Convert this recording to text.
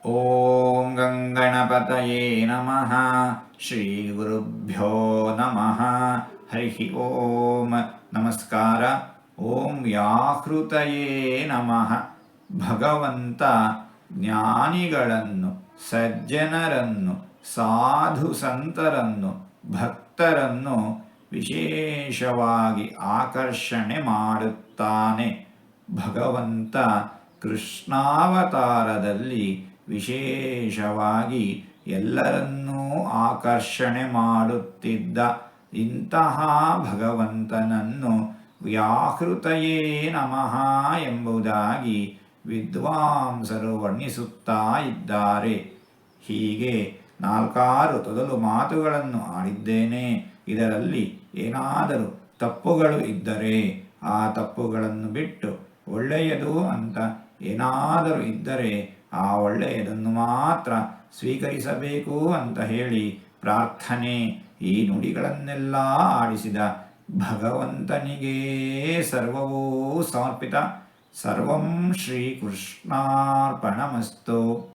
ಓಂ ಗಂಗಣಪತಯೇ ನಮಃ. ಶ್ರೀ ಗುರುಭ್ಯೋ ನಮಃ. ಹರಿ ಓಂ. ನಮಸ್ಕಾರ. ಓಂ ವ್ಯಾಹೃತಯೇ ನಮಃ. ಭಗವಂತ ಜ್ಞಾನಿಗಳನ್ನು, ಸಜ್ಜನರನ್ನು, ಸಾಧು ಸಂತರನ್ನು, ಭಕ್ತರನ್ನು ವಿಶೇಷವಾಗಿ ಆಕರ್ಷಣೆ ಮಾಡುತ್ತಾನೆ. ಭಗವಂತ ಕೃಷ್ಣಾವತಾರದಲ್ಲಿ ವಿಶೇಷವಾಗಿ ಎಲ್ಲರನ್ನೂ ಆಕರ್ಷಣೆ ಮಾಡುತ್ತಿದ್ದ ಇಂತಹ ಭಗವಂತನನ್ನು ವ್ಯಾಹೃತಯೇ ನಮಃ ಎಂಬುದಾಗಿ ವಿದ್ವಾಂಸರು ವರ್ಣಿಸುತ್ತಾ ಇದ್ದಾರೆ. ಹೀಗೆ 4 ತೊದಲು ಮಾತುಗಳನ್ನು ಆಡಿದ್ದೇನೆ. ಇದರಲ್ಲಿ ಏನಾದರೂ ತಪ್ಪುಗಳು ಇದ್ದರೆ ಆ ತಪ್ಪುಗಳನ್ನು ಬಿಟ್ಟು ಒಳ್ಳೆಯದು ಅಂತ ಏನಾದರೂ ಇದ್ದರೆ ಆ ಒಳ್ಳೆಯದನ್ನು ಮಾತ್ರ ಸ್ವೀಕರಿಸಬೇಕು ಅಂತ ಹೇಳಿ ಪ್ರಾರ್ಥನೆ. ಈ ನುಡಿಗಳನ್ನೆಲ್ಲ ಆಡಿಸಿದ ಭಗವಂತನಿಗೇ ಸರ್ವವೂ ಸಮರ್ಪಿತ. ಸರ್ವಂ ಶ್ರೀಕೃಷ್ಣಾರ್ಪಣಮಸ್ತು.